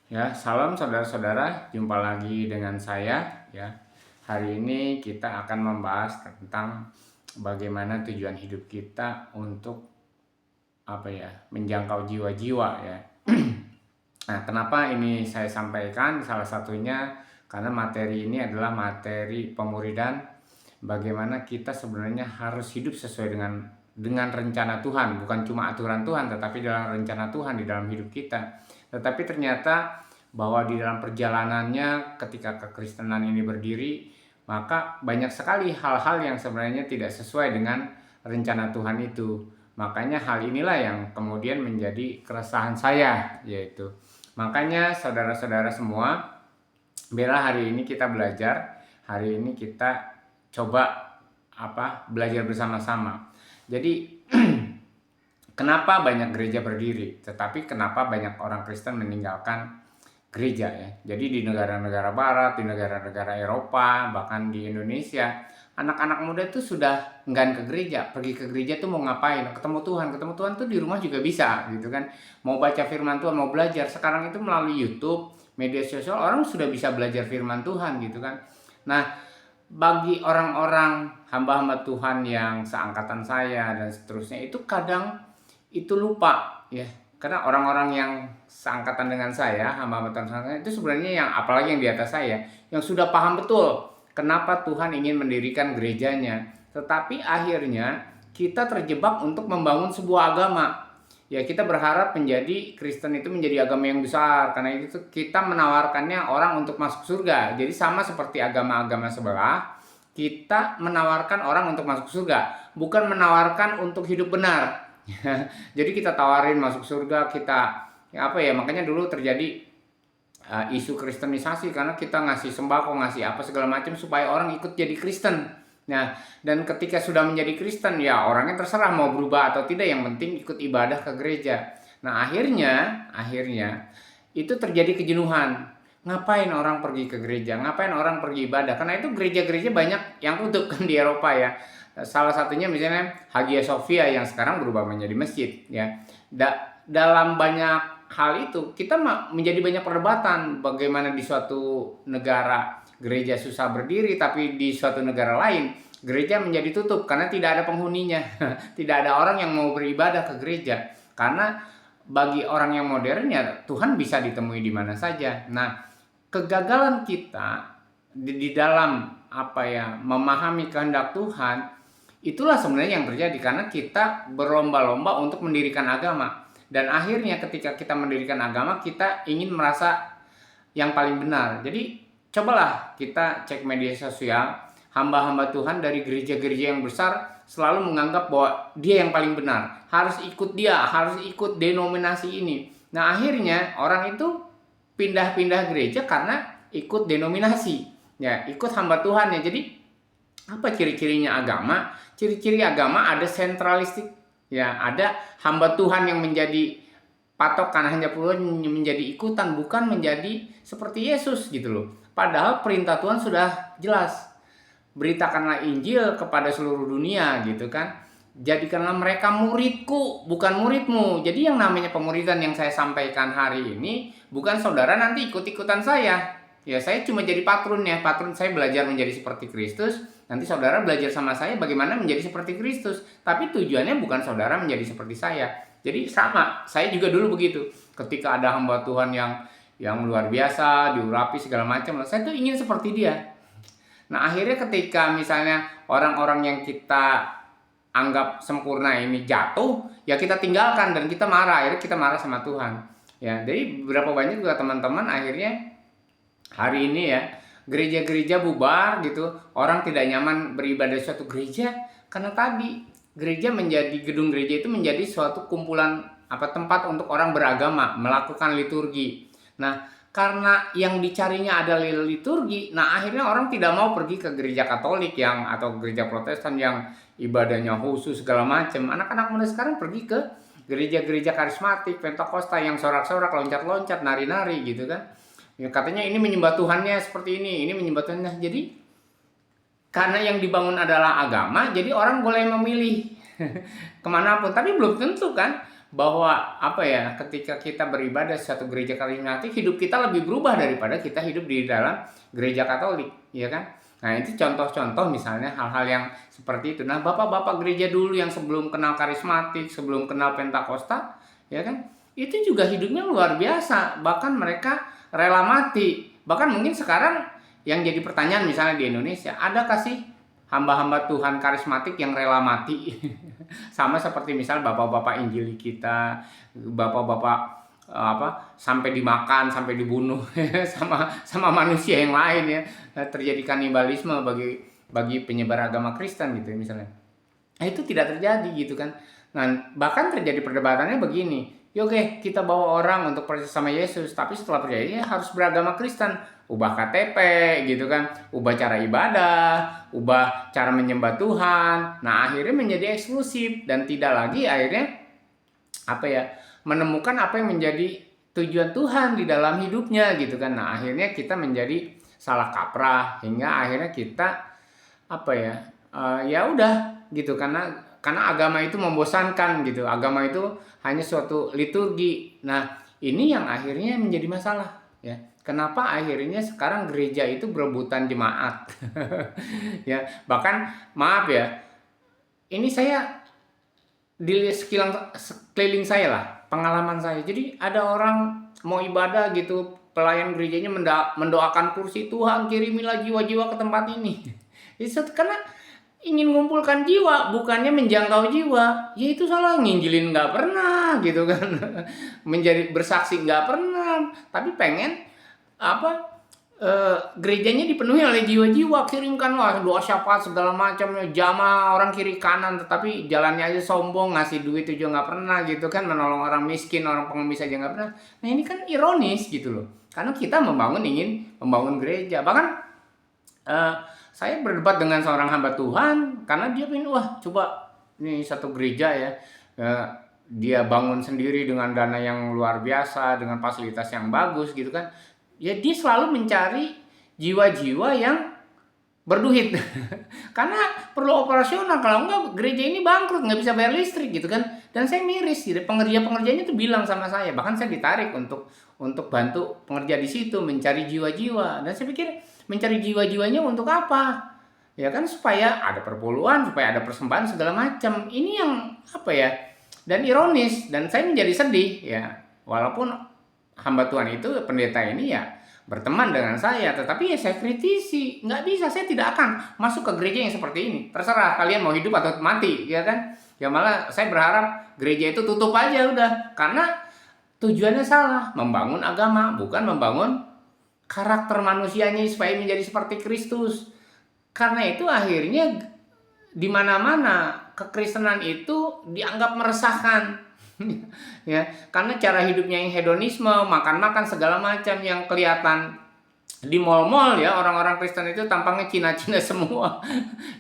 Ya, salam saudara-saudara, jumpa lagi dengan saya ya. Hari ini kita akan membahas tentang bagaimana tujuan hidup kita untuk menjangkau jiwa-jiwa ya. Nah, kenapa ini saya sampaikan? Salah satunya karena materi ini adalah materi pemuridan bagaimana kita sebenarnya harus hidup sesuai dengan rencana Tuhan, bukan cuma aturan Tuhan, tetapi dalam rencana Tuhan di dalam hidup kita. Tetapi ternyata bahwa di dalam perjalanannya ketika kekristenan ini berdiri, maka banyak sekali hal-hal yang sebenarnya tidak sesuai dengan rencana Tuhan itu. Makanya hal inilah yang kemudian menjadi keresahan saya, yaitu makanya saudara-saudara semua, biarlah hari ini kita belajar, hari ini kita coba belajar bersama-sama. Jadi kenapa banyak gereja berdiri, tetapi kenapa banyak orang Kristen meninggalkan gereja ya. Jadi di negara-negara barat, di negara-negara Eropa, bahkan di Indonesia, anak-anak muda itu sudah enggan ke gereja. Pergi ke gereja tuh mau ngapain? Ketemu Tuhan tuh di rumah juga bisa gitu kan. Mau baca firman Tuhan, mau belajar. Sekarang itu melalui YouTube, media sosial, orang sudah bisa belajar firman Tuhan gitu kan. Nah, bagi orang-orang hamba-hamba Tuhan yang seangkatan saya dan seterusnya, itu kadang itu lupa ya, karena orang-orang yang seangkatan dengan saya, hamba-hamba Tuhan itu sebenarnya yang apalagi yang di atas saya, yang sudah paham betul kenapa Tuhan ingin mendirikan gerejanya, tetapi akhirnya kita terjebak untuk membangun sebuah agama. Ya, kita berharap menjadi Kristen itu menjadi agama yang besar, karena itu kita menawarkannya orang untuk masuk surga. Jadi sama seperti agama-agama sebelah, kita menawarkan orang untuk masuk surga, bukan menawarkan untuk hidup benar. Jadi kita tawarin masuk surga, kita makanya dulu terjadi isu kristenisasi, karena kita ngasih sembako, ngasih apa segala macam supaya orang ikut jadi Kristen. Nah, dan ketika sudah menjadi Kristen, ya orangnya terserah mau berubah atau tidak, yang penting ikut ibadah ke gereja. Nah, akhirnya itu terjadi kejenuhan. Ngapain orang pergi ke gereja? Ngapain orang pergi ibadah? Karena itu gereja-gereja banyak yang tutup kan di Eropa ya. Salah satunya misalnya Hagia Sophia yang sekarang berubah menjadi masjid ya. Dalam banyak hal itu kita menjadi banyak perdebatan, bagaimana di suatu negara gereja susah berdiri, tapi di suatu negara lain gereja menjadi tutup karena tidak ada penghuninya. Tidak ada orang yang mau beribadah ke gereja, karena bagi orang yang modern ya Tuhan bisa ditemui di mana saja. Nah, kegagalan kita di dalam memahami kehendak Tuhan, itulah sebenarnya yang terjadi karena kita berlomba-lomba untuk mendirikan agama. Dan akhirnya ketika kita mendirikan agama, kita ingin merasa yang paling benar. Jadi cobalah kita cek media sosial, hamba-hamba Tuhan dari gereja-gereja yang besar selalu menganggap bahwa dia yang paling benar, harus ikut dia, harus ikut denominasi ini. Nah, akhirnya orang itu pindah-pindah gereja karena ikut denominasi ya, ikut hamba Tuhan ya. Jadi apa ciri-cirinya agama? Ciri-ciri agama ada sentralistik ya, ada hamba Tuhan yang menjadi patokan, hanya perlu menjadi ikutan, bukan menjadi seperti Yesus gitu loh. Padahal perintah Tuhan sudah jelas, beritakanlah Injil kepada seluruh dunia gitu kan. Jadikanlah mereka muridku, bukan muridmu. Jadi yang namanya pemuridan yang saya sampaikan hari ini, bukan saudara nanti ikut-ikutan saya. Ya, saya cuma jadi patronnya. Patron saya belajar menjadi seperti Kristus. Nanti saudara belajar sama saya bagaimana menjadi seperti Kristus. Tapi tujuannya bukan saudara menjadi seperti saya. Jadi sama, saya juga dulu begitu. Ketika ada hamba Tuhan yang luar biasa, diurapi segala macam, saya tuh ingin seperti dia. Nah, akhirnya ketika misalnya orang-orang yang kita anggap sempurna ini jatuh, ya kita tinggalkan dan kita marah. Akhirnya kita marah sama Tuhan. Ya, jadi berapa banyak juga teman-teman akhirnya hari ini ya gereja-gereja bubar gitu, orang tidak nyaman beribadah di suatu gereja karena tadi gedung gereja itu menjadi suatu kumpulan tempat untuk orang beragama melakukan liturgi. Nah, karena yang dicarinya adalah liturgi, nah akhirnya orang tidak mau pergi ke gereja Katolik atau gereja Protestan yang ibadahnya khusus segala macam. Anak-anak muda sekarang pergi ke gereja-gereja karismatik, Pentakosta yang sorak-sorak, loncat-loncat, nari-nari gitu kan. Ya, katanya ini menyembah Tuhannya seperti ini menyembah Tuhannya. Jadi karena yang dibangun adalah agama, jadi orang boleh memilih kemanapun. Tapi belum tentu kan, bahwa apa ya, ketika kita beribadah di satu gereja karismatik, hidup kita lebih berubah daripada kita hidup di dalam gereja Katolik, ya kan? Nah, itu contoh-contoh misalnya hal-hal yang seperti itu. Nah, bapak-bapak gereja dulu yang sebelum kenal karismatik, sebelum kenal Pentakosta, ya kan? Itu juga hidupnya luar biasa, bahkan mereka rela mati. Bahkan mungkin sekarang yang jadi pertanyaan misalnya di Indonesia, adakah sih hamba-hamba Tuhan karismatik yang rela mati? Sama seperti misal bapak-bapak Injili kita, bapak-bapak sampai dimakan, sampai dibunuh sama manusia yang lain ya. Terjadi kanibalisme bagi penyebar agama Kristen gitu ya, misalnya. Nah, itu tidak terjadi gitu kan. Nah, bahkan terjadi perdebatannya begini. Ya oke, kita bawa orang untuk percaya sama Yesus, tapi setelah percaya ya harus beragama Kristen. Ubah KTP gitu kan, ubah cara ibadah, ubah cara menyembah Tuhan. Nah, akhirnya menjadi eksklusif dan tidak lagi akhirnya menemukan apa yang menjadi tujuan Tuhan di dalam hidupnya gitu kan. Nah, akhirnya kita menjadi salah kaprah hingga akhirnya kita ya udah gitu, karena agama itu membosankan gitu. Agama itu hanya suatu liturgi. Nah, ini yang akhirnya menjadi masalah ya. Kenapa akhirnya sekarang gereja itu berebutan jemaat? Ya, bahkan maaf ya, ini saya di sekeliling saya lah, pengalaman saya. Jadi ada orang mau ibadah gitu, pelayan gerejanya mendoakan kursi, Tuhan kirimilah jiwa-jiwa ke tempat ini. Itu karena ingin mengumpulkan jiwa, bukannya menjangkau jiwa. Ya itu salah, nginjilin nggak pernah gitu kan. Menjadi bersaksi nggak pernah, tapi pengen gerejanya dipenuhi oleh jiwa-jiwa, kirimkanlah doa syafaat segala macam, jamaah orang kiri kanan, tetapi jalannya aja sombong, ngasih duit itu juga nggak pernah gitu kan, menolong orang miskin, orang pengemis aja nggak pernah. Nah, ini kan ironis gitu loh, karena kita ingin membangun gereja. Bahkan saya berdebat dengan seorang hamba Tuhan karena dia ingin, coba ini satu gereja ya, dia bangun sendiri dengan dana yang luar biasa, dengan fasilitas yang bagus gitu kan. Ya, dia selalu mencari jiwa-jiwa yang berduit. Karena perlu operasional, kalau enggak gereja ini bangkrut, nggak bisa bayar listrik gitu kan. Dan saya miris gitu, pengerja-pengerjanya tuh bilang sama saya, bahkan saya ditarik untuk bantu pengerja di situ mencari jiwa-jiwa. Dan saya pikir mencari jiwa-jiwanya untuk apa? Ya kan, supaya ada perpuluhan, supaya ada persembahan segala macam. Ini yang dan ironis, dan saya menjadi sedih ya. Walaupun hamba Tuhan itu, pendeta ini ya berteman dengan saya, tetapi ya saya kritisi. Nggak bisa, saya tidak akan masuk ke gereja yang seperti ini. Terserah kalian mau hidup atau mati, ya kan? Ya malah saya berharap gereja itu tutup aja udah, karena tujuannya salah, membangun agama, bukan membangun karakter manusianya supaya menjadi seperti Kristus. Karena itu akhirnya di mana-mana kekristenan itu dianggap meresahkan. Ya, karena cara hidupnya yang hedonisme, makan-makan segala macam yang kelihatan di mall-mall ya, orang-orang Kristen itu tampangnya Cina-Cina semua.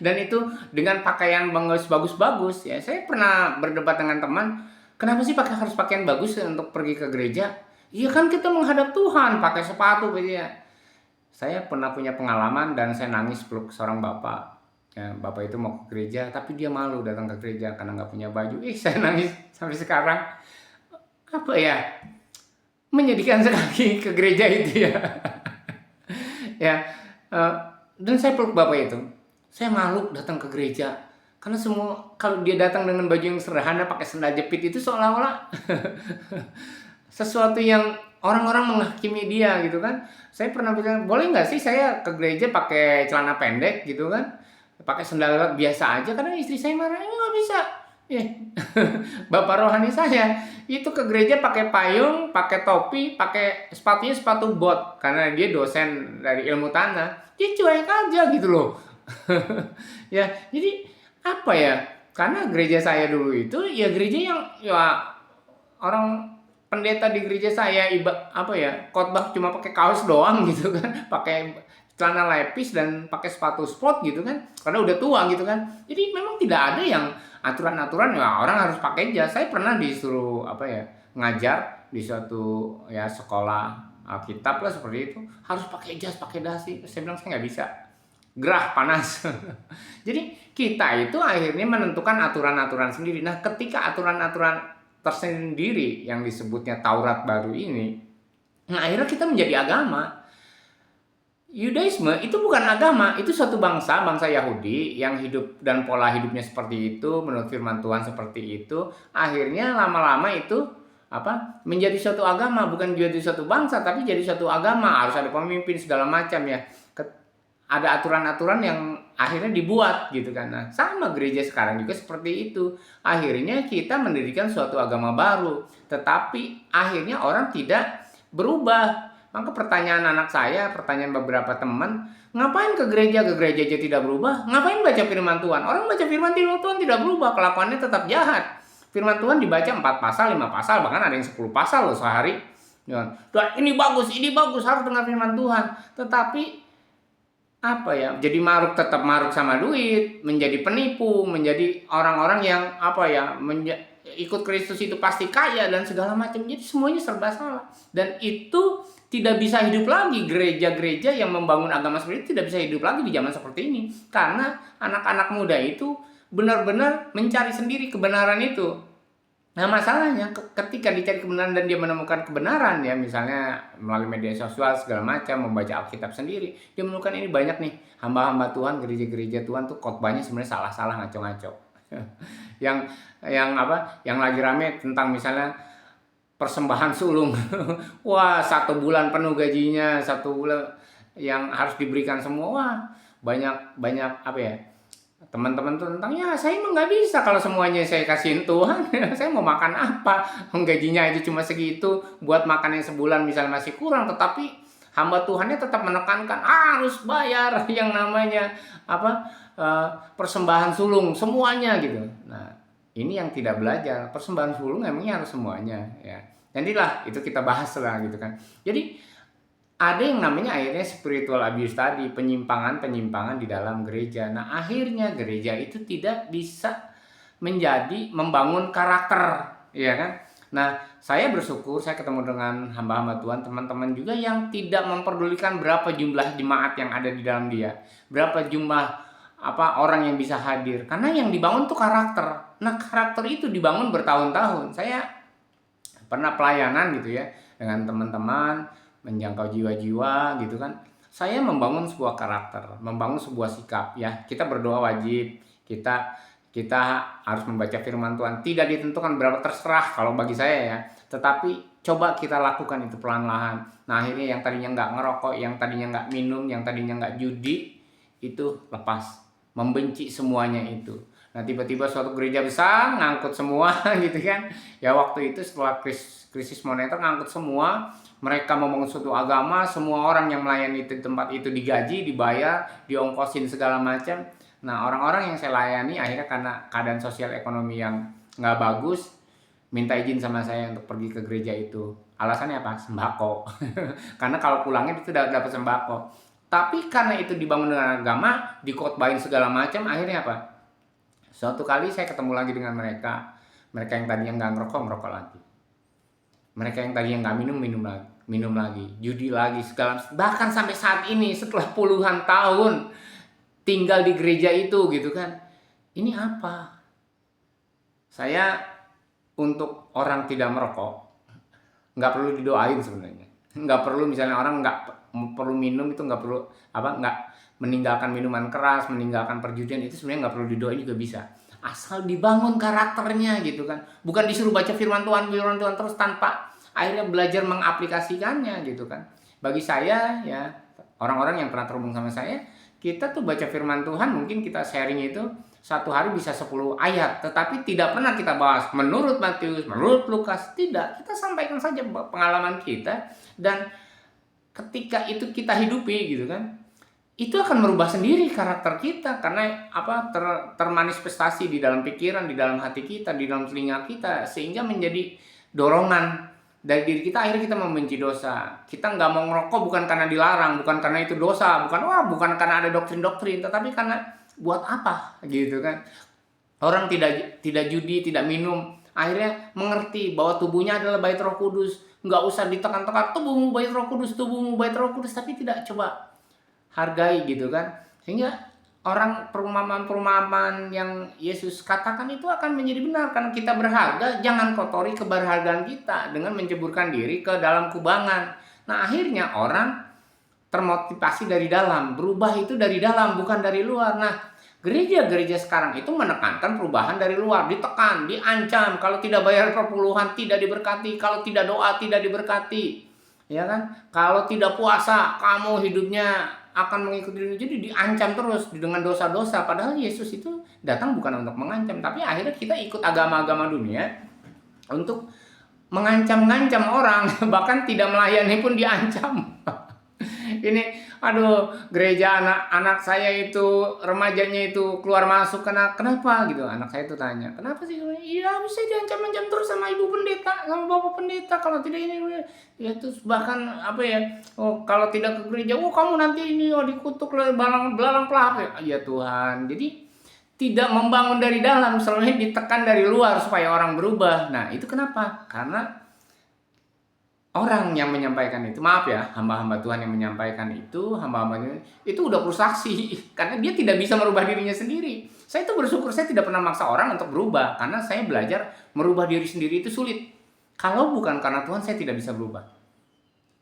Dan itu dengan pakaian bagus-bagus ya. Saya pernah berdebat dengan teman, kenapa sih harus pakaian bagus untuk pergi ke gereja? Iya kan kita menghadap Tuhan, pakai sepatu gitu ya. Saya pernah punya pengalaman dan saya nangis peluk seorang bapak. Ya, bapak itu mau ke gereja, tapi dia malu datang ke gereja karena nggak punya baju. Saya nangis sampai sekarang. Menyedihkan sekali ke gereja itu ya. Ya, dan saya peluk bapak itu. Saya malu datang ke gereja karena semua, kalau dia datang dengan baju yang sederhana, pakai sandal jepit, itu seolah-olah sesuatu yang orang-orang menghakimi dia gitu kan. Saya pernah bilang, boleh nggak sih saya ke gereja pakai celana pendek gitu kan, pakai sandal biasa aja, karena istri saya marah, ini nggak bisa. Bapak rohani saya itu ke gereja pakai payung, pakai topi, pakai sepatunya sepatu bot, karena dia dosen dari ilmu tanah. Dia cuek aja gitu loh. Ya, jadi karena gereja saya dulu itu ya gereja yang ya orang pendeta di gereja saya khotbah cuma pakai kaos doang gitu kan, pakai celana lepis dan pakai sepatu sport gitu kan, karena udah tua gitu kan. Jadi memang tidak ada yang aturan-aturan ya orang harus pakai jas. Saya pernah disuruh ngajar di suatu ya sekolah Alkitab lah seperti itu, harus pakai jas, pakai dasi. Saya bilang saya nggak bisa, gerah, panas. Jadi kita itu akhirnya menentukan aturan-aturan sendiri. Nah, ketika aturan-aturan tersendiri yang disebutnya Taurat baru ini. Nah, akhirnya kita menjadi agama. Yudaisme itu bukan agama, itu suatu bangsa Yahudi yang hidup dan pola hidupnya seperti itu, menurut firman Tuhan seperti itu. Akhirnya lama-lama itu menjadi suatu agama, bukan jadi suatu bangsa tapi jadi suatu agama, harus ada pemimpin segala macam ya. Ada aturan-aturan yang akhirnya dibuat gitu kan. Nah, sama gereja sekarang juga seperti itu. Akhirnya kita mendirikan suatu agama baru, tetapi akhirnya orang tidak berubah. Maka pertanyaan anak saya, pertanyaan beberapa teman, ngapain ke gereja aja tidak berubah? Ngapain baca firman Tuhan? Orang baca firman Tuhan tidak berubah, kelakuannya tetap jahat. Firman Tuhan dibaca 4 pasal, 5 pasal, bahkan ada yang 10 pasal loh sehari. Dan ini bagus, harus dengar firman Tuhan. Tetapi jadi tetap maruk sama duit, menjadi penipu, menjadi orang-orang yang ikut Kristus itu pasti kaya dan segala macam. Jadi semuanya serba salah. Dan itu tidak bisa hidup lagi. Gereja-gereja yang membangun agama seperti itu tidak bisa hidup lagi di zaman seperti ini. Karena anak-anak muda itu benar-benar mencari sendiri kebenaran itu. Nah, masalahnya ketika dicari kebenaran dan dia menemukan kebenaran ya, misalnya melalui media sosial segala macam, membaca Alkitab sendiri, dia menemukan ini banyak nih hamba-hamba Tuhan, gereja-gereja Tuhan tuh khotbahnya sebenarnya salah-salah, ngaco-ngaco. yang lagi rame tentang misalnya persembahan sulung. Wah, 1 bulan penuh gajinya, 1 bulan yang harus diberikan semua. Wah, banyak teman-teman tuh tentang saya emang nggak bisa kalau semuanya saya kasihin Tuhan. Saya mau makan apa? Gajinya itu cuma segitu, buat makan yang sebulan misalnya masih kurang, tetapi hamba Tuhannya tetap menekankan harus bayar yang namanya persembahan sulung semuanya gitu. Nah, ini yang tidak belajar persembahan sulung emangnya harus semuanya ya. Nantilah itu kita bahas lah gitu kan. Jadi ada yang namanya akhirnya spiritual abuse tadi, penyimpangan di dalam gereja. Nah, akhirnya gereja itu tidak bisa membangun karakter, ya kan? Nah, saya bersyukur saya ketemu dengan hamba-hamba Tuhan, teman-teman juga yang tidak memperdulikan berapa jumlah jemaat yang ada di dalam dia, berapa jumlah orang yang bisa hadir, karena yang dibangun tuh karakter. Nah, karakter itu dibangun bertahun-tahun. Saya pernah pelayanan gitu ya dengan teman-teman, menjangkau jiwa-jiwa gitu kan. Saya membangun sebuah karakter, membangun sebuah sikap ya. Kita berdoa wajib, kita harus membaca firman Tuhan. Tidak ditentukan berapa, terserah kalau bagi saya ya. Tetapi coba kita lakukan itu pelan-pelan. Nah, akhirnya yang tadinya nggak ngerokok, yang tadinya nggak minum, yang tadinya nggak judi, itu lepas, membenci semuanya itu. Nah, tiba-tiba suatu gereja besar ngangkut semua gitu kan. Ya, waktu itu setelah krisis moneter ngangkut semua. Mereka membangun suatu agama, semua orang yang melayani di tempat itu digaji, dibayar, diongkosin segala macam. Nah, orang-orang yang saya layani akhirnya karena keadaan sosial ekonomi yang nggak bagus, minta izin sama saya untuk pergi ke gereja itu. Alasannya apa? Sembako. Karena kalau pulangnya itu dapat sembako. Tapi karena itu dibangun dengan agama, dikhotbahin segala macam, akhirnya apa? Suatu kali saya ketemu lagi dengan mereka yang tadinya nggak ngerokok lagi. Mereka yang tadinya nggak minum lagi, judi lagi, segala. Bahkan sampai saat ini setelah puluhan tahun tinggal di gereja itu gitu kan. Ini apa? Saya untuk orang tidak merokok nggak perlu didoain sebenarnya. Nggak perlu misalnya orang nggak perlu minum itu nggak perlu nggak meninggalkan minuman keras, meninggalkan perjudian, itu sebenarnya nggak perlu didoain juga bisa. Asal dibangun karakternya gitu kan. Bukan disuruh baca firman Tuhan terus tanpa akhirnya belajar mengaplikasikannya gitu kan. Bagi saya ya, orang-orang yang pernah terhubung sama saya, kita tuh baca firman Tuhan, mungkin kita sharing itu satu hari bisa 10 ayat, tetapi tidak pernah kita bahas menurut Matius, menurut Lukas, tidak. Kita sampaikan saja pengalaman kita, dan ketika itu kita hidupi gitu kan, itu akan merubah sendiri karakter kita, karena termanifestasi di dalam pikiran, di dalam hati kita, di dalam telinga kita, sehingga menjadi dorongan dari diri kita. Akhirnya kita membenci dosa. Kita nggak mau ngerokok bukan karena dilarang, bukan karena itu dosa, bukan karena ada doktrin-doktrin, tetapi karena buat apa gitu kan. Orang tidak judi, tidak minum, akhirnya mengerti bahwa tubuhnya adalah bait Roh Kudus. Nggak usah ditekan-tekan, tubuhmu bait Roh Kudus, tapi tidak coba hargai gitu kan. Sehingga orang perumpamaan-perumpamaan yang Yesus katakan itu akan menjadi benar. Karena kita berharga, jangan kotori keberhargaan kita dengan menceburkan diri ke dalam kubangan. Nah, akhirnya orang termotivasi dari dalam, berubah itu dari dalam, bukan dari luar. Nah, gereja-gereja sekarang itu menekankan perubahan dari luar, ditekan, diancam, kalau tidak bayar perpuluhan tidak diberkati, kalau tidak doa tidak diberkati. Ya kan? Kalau tidak puasa, kamu hidupnya akan mengikuti dunia. Jadi diancam terus dengan dosa-dosa. Padahal Yesus itu datang bukan untuk mengancam, tapi akhirnya kita ikut agama-agama dunia untuk mengancam-ngancam orang, bahkan tidak melayani pun diancam. Ini aduh, gereja anak saya itu, remajanya itu keluar masuk kenapa gitu. Anak saya itu tanya, kenapa sih? Iya, bisa diancam-ancam terus sama ibu pendeta, sama bapak pendeta, kalau tidak ini ya. Terus bahkan apa ya, oh kalau tidak ke gereja, oh kamu nanti ini dikutuk belalang pelahap ya Tuhan. Jadi tidak membangun dari dalam, selalu ditekan dari luar supaya orang berubah. Nah itu kenapa? Karena orang yang menyampaikan itu, maaf ya, hamba-hamba Tuhan yang menyampaikan itu, hamba-hambanya itu udah frustasi karena dia tidak bisa merubah dirinya sendiri. Saya itu bersyukur saya tidak pernah maksa orang untuk berubah, karena saya belajar merubah diri sendiri itu sulit. Kalau bukan karena Tuhan, saya tidak bisa berubah.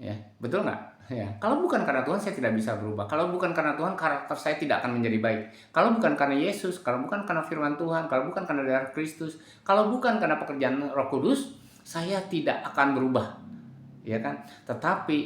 Ya, betul nggak? Ya, kalau bukan karena Tuhan, saya tidak bisa berubah. Kalau bukan karena Tuhan, karakter saya tidak akan menjadi baik. Kalau bukan karena Yesus, kalau bukan karena firman Tuhan, kalau bukan karena darah Kristus, kalau bukan karena pekerjaan Roh Kudus, saya tidak akan berubah. Ya kan? Tetapi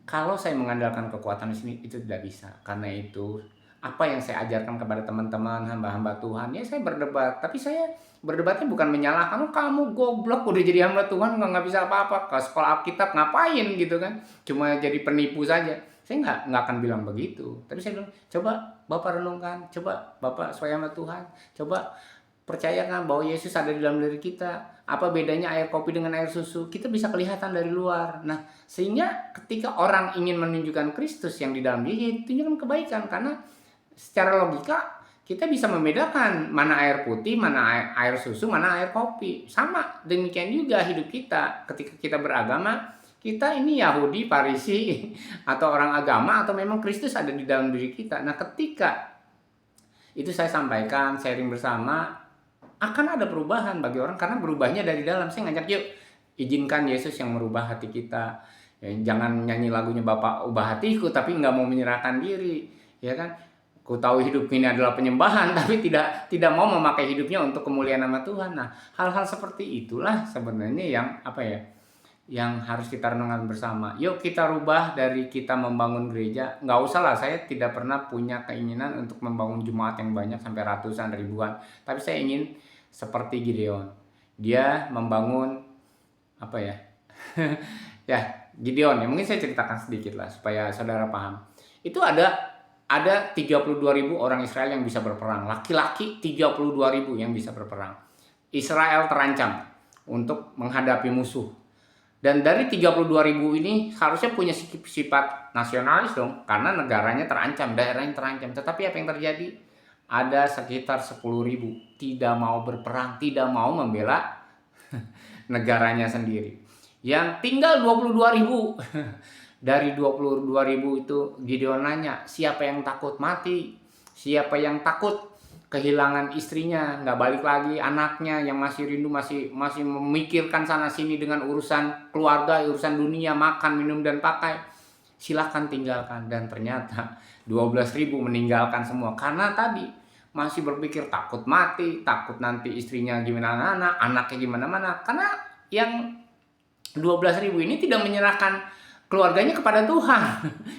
kalau saya mengandalkan kekuatan di sini, itu tidak bisa. Karena itu apa yang saya ajarkan kepada teman-teman hamba-hamba Tuhan, ya saya berdebat. Tapi saya berdebatnya bukan menyalahkan, kamu goblok udah jadi hamba Tuhan nggak bisa apa-apa, ke sekolah Alkitab ngapain gitu kan, cuma jadi penipu saja. Saya nggak akan bilang begitu. Tapi saya bilang, coba Bapak renungkan, coba Bapak sesuai sama Tuhan, coba percayakan bahwa Yesus ada di dalam diri kita. Apa bedanya air kopi dengan air susu? Kita bisa kelihatan dari luar. Nah, sehingga ketika orang ingin menunjukkan Kristus yang di dalam dia, tunjukkan kebaikan. Karena secara logika kita bisa membedakan mana air putih, mana air susu, mana air kopi. Sama demikian juga hidup kita. Ketika kita beragama, kita ini Yahudi, Farisi, atau orang agama, atau memang Kristus ada di dalam diri kita. Nah, ketika itu saya sampaikan, sharing bersama, akan ada perubahan bagi orang karena berubahnya dari dalam. Saya ngajak, yuk izinkan Yesus yang merubah hati kita. Ya, jangan nyanyi lagunya Bapak ubah hatiku tapi nggak mau menyerahkan diri, ya kan? Ku tahu hidup ini adalah penyembahan tapi tidak mau memakai hidupnya untuk kemuliaan nama Tuhan. Nah, hal-hal seperti itulah sebenarnya yang apa ya? Yang harus kita renungkan bersama. Yuk kita rubah dari kita membangun gereja. Nggak usah lah, saya tidak pernah punya keinginan untuk membangun jemaat yang banyak sampai ratusan ribuan. Tapi saya ingin seperti Gideon. Dia membangun apa ya? Ya, Gideon ya. Mungkin saya ceritakan sedikit lah supaya saudara paham. Itu ada 32.000 orang Israel yang bisa berperang. Laki-laki 32.000 yang bisa berperang. Israel terancam untuk menghadapi musuh. Dan dari 32.000 ini harusnya punya sifat nasionalis dong, karena negaranya terancam, daerahnya terancam. Tetapi apa yang terjadi? Ada sekitar 10.000 tidak mau berperang, tidak mau membela negaranya sendiri. Yang tinggal 22.000. Dari 22.000 itu Gideon nanya, siapa yang takut mati? Siapa yang takut kehilangan istrinya, nggak balik lagi, anaknya yang masih rindu, masih memikirkan sana sini dengan urusan keluarga, urusan dunia, makan, minum, dan pakai. Silahkan tinggalkan. Dan ternyata 12.000 meninggalkan semua karena tadi masih berpikir takut mati, takut nanti istrinya gimana, anaknya gimana mana. Karena yang 12.000 ini tidak menyerahkan keluarganya kepada Tuhan.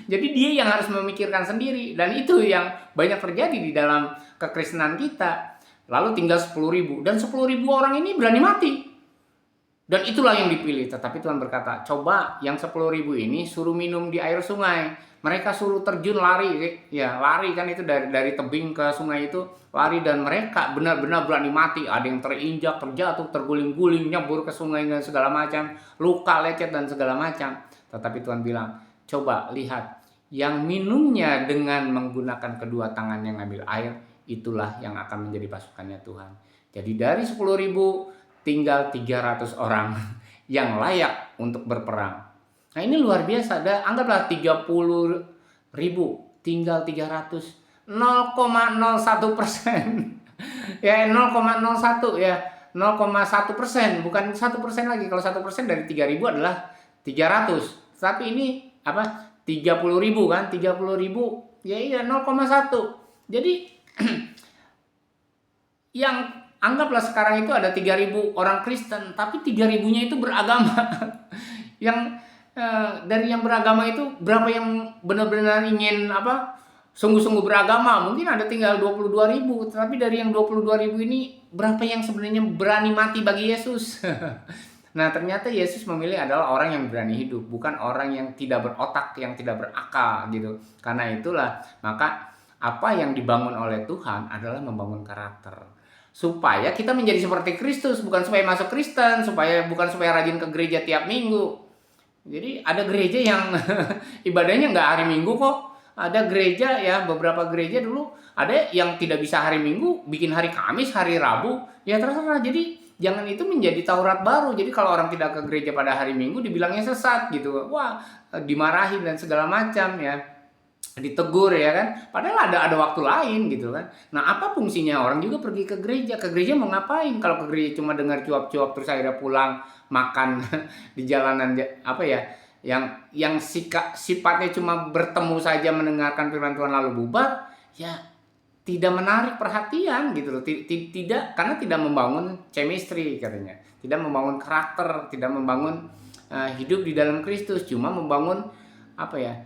Jadi dia yang harus memikirkan sendiri. Dan itu yang banyak terjadi di dalam kekristenan kita. Lalu tinggal 10.000. Dan 10.000 orang ini berani mati. Dan itulah yang dipilih. Tetapi Tuhan berkata, coba yang 10.000 ini suruh minum di air sungai. Mereka suruh terjun lari. Ya, lari kan itu dari tebing ke sungai itu. Lari dan mereka benar-benar berani mati. Ada yang terinjak, terjatuh, terguling-guling, nyebur ke sungai dan segala macam. Luka, lecet dan segala macam. Tetapi Tuhan bilang, coba lihat. Yang minumnya dengan menggunakan kedua tangan yang ngambil air, itulah yang akan menjadi pasukannya Tuhan. Jadi dari 10.000 tinggal 300 orang yang layak untuk berperang. Nah ini luar biasa. Anggaplah 30.000 tinggal 300. 0,01%. Ya 0,01 ya, 0,1%, bukan 1% lagi. Kalau 1% dari 3.000 adalah 300. Tapi ini apa? 30.000 kan? 30.000 ya iya 0,1. Jadi yang anggaplah sekarang itu ada 3.000 orang Kristen, tapi 3.000-nya itu beragama. Yang dari yang beragama itu berapa yang benar-benar ingin apa? Sungguh-sungguh beragama? Mungkin ada tinggal 22.000, tapi dari yang 22.000 ini berapa yang sebenarnya berani mati bagi Yesus? Nah, ternyata Yesus memilih adalah orang yang berani hidup, bukan orang yang tidak berotak, yang tidak berakal gitu. Karena itulah, maka apa yang dibangun oleh Tuhan adalah membangun karakter. Supaya kita menjadi seperti Kristus, bukan supaya masuk Kristen, bukan supaya rajin ke gereja tiap minggu. Jadi ada gereja yang ibadahnya nggak hari Minggu kok. Ada gereja ya, beberapa gereja dulu ada yang tidak bisa hari Minggu, bikin hari Kamis, hari Rabu, ya terserah. Jadi jangan itu menjadi Taurat baru. Jadi kalau orang tidak ke gereja pada hari Minggu dibilangnya sesat gitu. Wah, dimarahin dan segala macam ya. Ditegur ya kan. Padahal ada waktu lain gitu kan. Nah, apa fungsinya orang juga pergi ke gereja? Ke gereja mau ngapain? Kalau ke gereja cuma dengar cuap-cuap terus akhirnya pulang makan di jalanan apa ya? Yang sifatnya cuma bertemu saja mendengarkan firman Tuhan lalu bubar, ya tidak menarik perhatian gitu loh. Tidak, karena tidak membangun chemistry katanya, tidak membangun karakter, tidak membangun hidup di dalam Kristus, cuma membangun apa ya,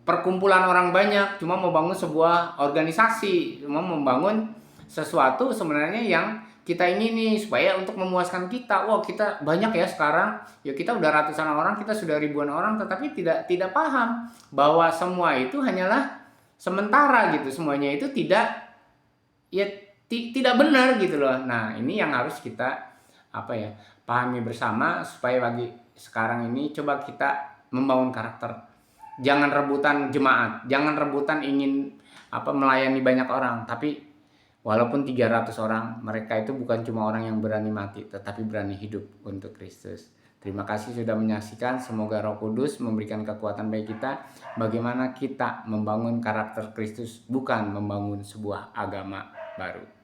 perkumpulan orang banyak, cuma membangun sebuah organisasi, cuma membangun sesuatu sebenarnya yang kita ingini supaya untuk memuaskan kita. Wah, kita banyak ya sekarang, ya kita udah ratusan orang, kita sudah ribuan orang, tetapi tidak paham bahwa semua itu hanyalah sementara gitu, semuanya itu tidak tidak benar gitu loh. Nah, ini yang harus kita apa ya, pahami bersama supaya bagi sekarang ini coba kita membangun karakter. Jangan rebutan jemaat, jangan rebutan ingin apa melayani banyak orang, tapi walaupun 300 orang, mereka itu bukan cuma orang yang berani mati, tetapi berani hidup untuk Kristus. Terima kasih sudah menyaksikan. Semoga Roh Kudus memberikan kekuatan bagi kita bagaimana kita membangun karakter Kristus, bukan membangun sebuah agama baru.